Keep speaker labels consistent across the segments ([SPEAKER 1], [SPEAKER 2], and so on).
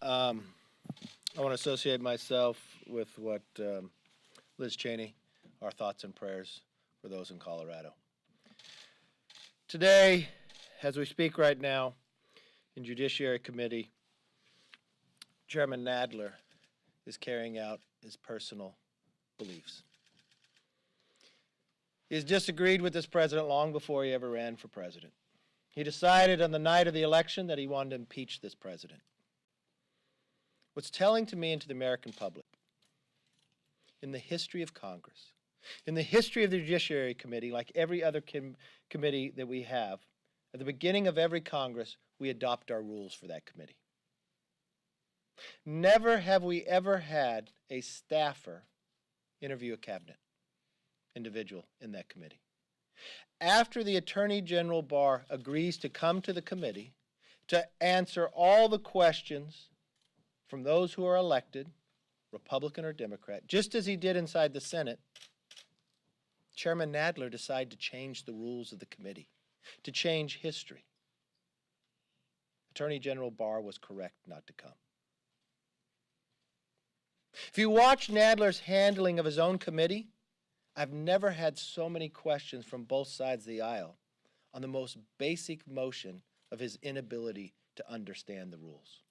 [SPEAKER 1] I want to associate myself with what Liz Cheney, our thoughts and prayers for those in Colorado. Today, as we speak right now, in Judiciary Committee, Chairman Nadler is carrying out his personal beliefs. He has disagreed with this president long before he ever ran for president. He decided on the night of the election that he wanted to impeach this president. What's telling to me and to the American public, in the history of Congress, in the history of the Judiciary Committee, like every other committee that we have, at the beginning of every Congress, we adopt our rules for that committee. Never have we ever had a staffer interview a cabinet individual in that committee. After the Attorney General Barr agrees to come to the committee to answer all the questions from those who are elected, Republican or Democrat, just as he did inside the Senate, Chairman Nadler decided to change the rules of the committee, to change history. Attorney General Barr was correct not to come. If you watch Nadler's handling of his own committee, I've never had so many questions from both sides of the aisle on the most basic motion of his inability to understand the rules.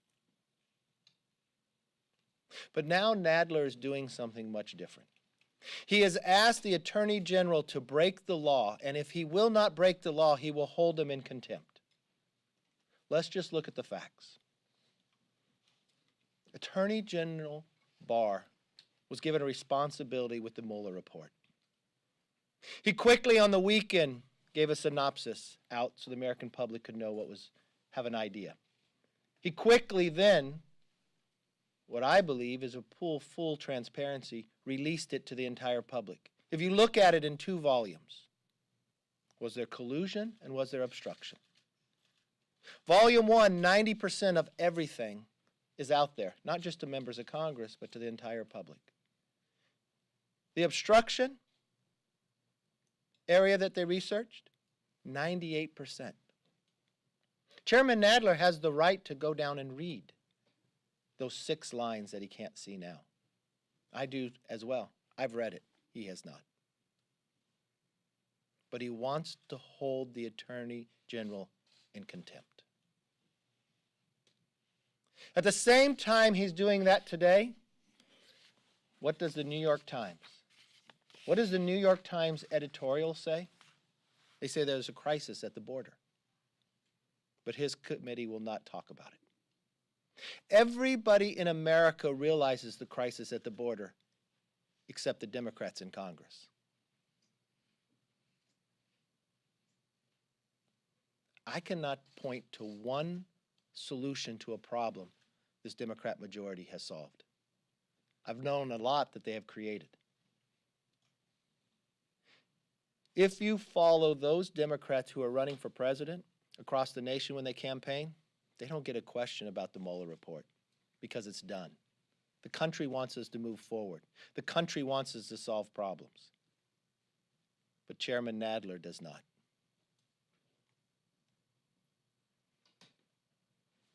[SPEAKER 1] But now Nadler is doing something much different. He has asked the Attorney General to break the law, and if he will not break the law, he will hold him in contempt. Let's just look at the facts. Attorney General Barr was given a responsibility with the Mueller report. He quickly on the weekend gave a synopsis out so the American public could know have an idea. He quickly then, what I believe is a full transparency, released it to the entire public. If you look at it in 2 volumes, was there collusion and was there obstruction? Volume 1, 90% of everything is out there, not just to members of Congress, but to the entire public. The obstruction area that they researched, 98%. Chairman Nadler has the right to go down and read those 6 lines that he can't see now. I do as well. I've read it. He has not. But he wants to hold the Attorney General in contempt. At the same time he's doing that today, what does the New York Times? What does the New York Times editorial say? They say there's a crisis at the border. But his committee will not talk about it. Everybody in America realizes the crisis at the border, except the Democrats in Congress. I cannot point to one solution to a problem this Democrat majority has solved. I've known a lot that they have created. If you follow those Democrats who are running for president across the nation when they campaign, they don't get a question about the Mueller report because it's done. The country wants us to move forward. The country wants us to solve problems. But Chairman Nadler does not.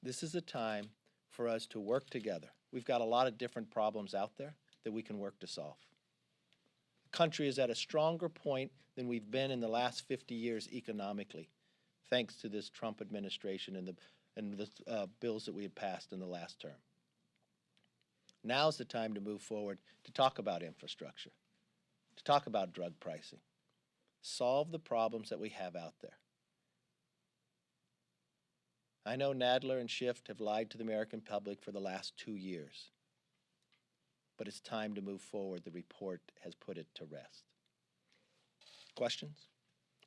[SPEAKER 1] This is a time for us to work together. We've got a lot of different problems out there that we can work to solve. The country is at a stronger point than we've been in the last 50 years economically, thanks to this Trump administration and the bills that we had passed in the last term. Now's the time to move forward to talk about infrastructure, to talk about drug pricing, solve the problems that we have out there. I know Nadler and Schiff have lied to the American public for the last 2 years, but it's time to move forward. The report has put it to rest. Questions?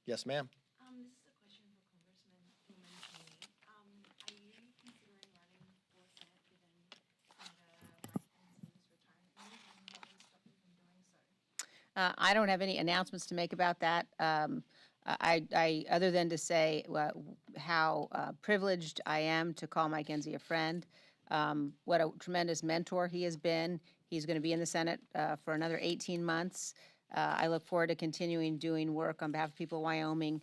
[SPEAKER 1] Yes, ma'am.
[SPEAKER 2] This is a question for Congressman Cheney. Are you considering running for Senate given Senator Mike Pence's retirement? And what would stop you from doing so?
[SPEAKER 3] I don't have any announcements to make about that. Other than to say how privileged I am to call Mike Enzi a friend, what a tremendous mentor he has been. He's going to be in the Senate for another 18 months. I look forward to continuing doing work on behalf of people of Wyoming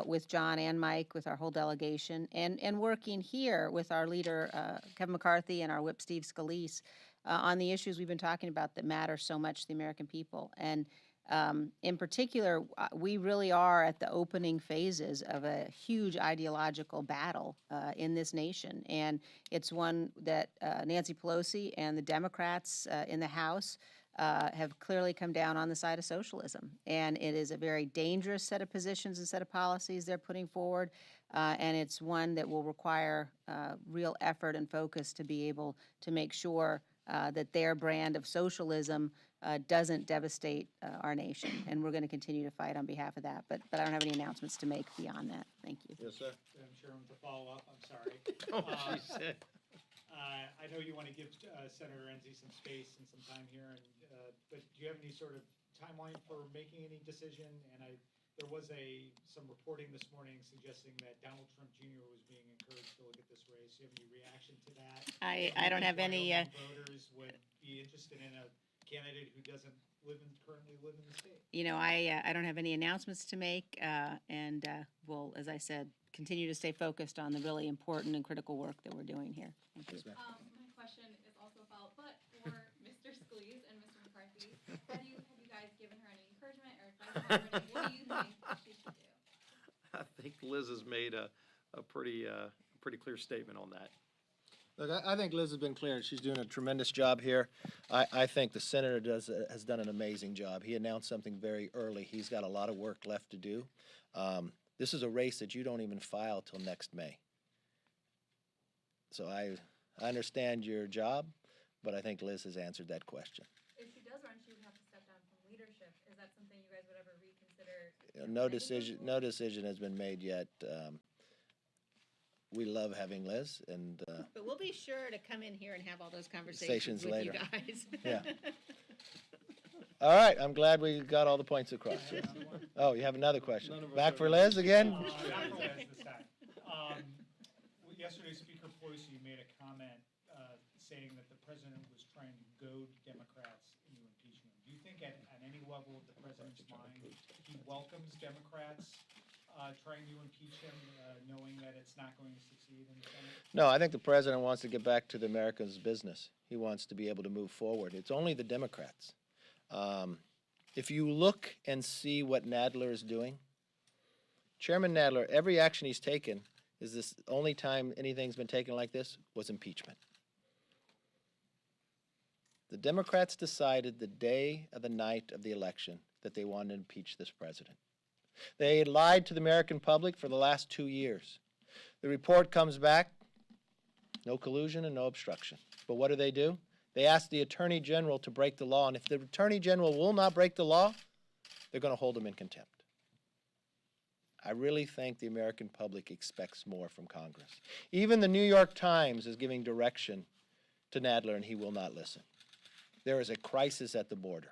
[SPEAKER 3] with John and Mike, with our whole delegation, and working here with our leader, Kevin McCarthy, and our whip, Steve Scalise, on the issues we've been talking about that matter so much to the American people. And in particular, we really are at the opening phases of a huge ideological battle in this nation. And it's one that Nancy Pelosi and the Democrats in the House have clearly come down on the side of socialism. And it is a very dangerous set of positions and set of policies they're putting forward. And it's one that will require real effort and focus to be able to make sure that their brand of socialism doesn't devastate our nation. And we're going to continue to fight on behalf of that. But I don't have any announcements to make beyond that. Thank you.
[SPEAKER 1] Yes, sir.
[SPEAKER 4] Madam Chairman, to follow up, I'm sorry.
[SPEAKER 1] Oh, she said.
[SPEAKER 4] I know you want to give Senator Enzi some space and some time here, but do you have any sort of timeline for making any decision? And there was some reporting this morning suggesting that Donald Trump Jr. was being encouraged to look at this race. Do you have any reaction to that?
[SPEAKER 3] I don't have any.
[SPEAKER 4] Voters would be interested in a candidate who doesn't currently live in the state.
[SPEAKER 3] You know, I don't have any announcements to make, and we'll, as I said, continue to stay focused on the really important and critical work that we're doing here. Thank you.
[SPEAKER 2] My question is also a follow-up, but for Mr. Scalise and Mr. McCarthy, have you guys given her any encouragement or advice already? What do you think she should do?
[SPEAKER 5] I think Liz has made a pretty clear statement on that.
[SPEAKER 1] Look, I think Liz has been clear. She's doing a tremendous job here. I think the senator has done an amazing job. He announced something very early. He's got a lot of work left to do. This is a race that you don't even file till next May. So I understand your job, but I think Liz has answered that question.
[SPEAKER 2] If she does run, she would have to step down from leadership. Is that something you guys would ever reconsider?
[SPEAKER 1] No decision has been made yet. We love having Liz, and
[SPEAKER 3] But we'll be sure to come in here and have all those conversations
[SPEAKER 1] Conversations
[SPEAKER 3] with
[SPEAKER 1] later.
[SPEAKER 3] you guys.
[SPEAKER 1] Yeah. All right, I'm glad we got all the points across. Oh, you have another question? Back for Liz again?
[SPEAKER 4] Not for Liz this time. Yesterday, Speaker Pelosi made a comment saying that the president was trying to goad Democrats into impeachment. Do you think at any level of the president's mind, he welcomes Democrats trying to impeach him, knowing that it's not going to succeed in the Senate?
[SPEAKER 1] No, I think the president wants to get back to the Americans' business. He wants to be able to move forward. It's only the Democrats. If you look and see what Nadler is doing, Chairman Nadler, every action he's taken, is this only time anything's been taken like this was impeachment. The Democrats decided the day of the night of the election that they wanted to impeach this president. They lied to the American public for the last 2 years. The report comes back, no collusion and no obstruction. But what do? They ask the Attorney General to break the law, and if the Attorney General will not break the law, they're going to hold him in contempt. I really think the American public expects more from Congress. Even the New York Times is giving direction to Nadler, and he will not listen. There is a crisis at the border.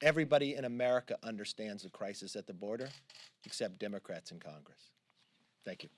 [SPEAKER 1] Everybody in America understands the crisis at the border, except Democrats in Congress. Thank you.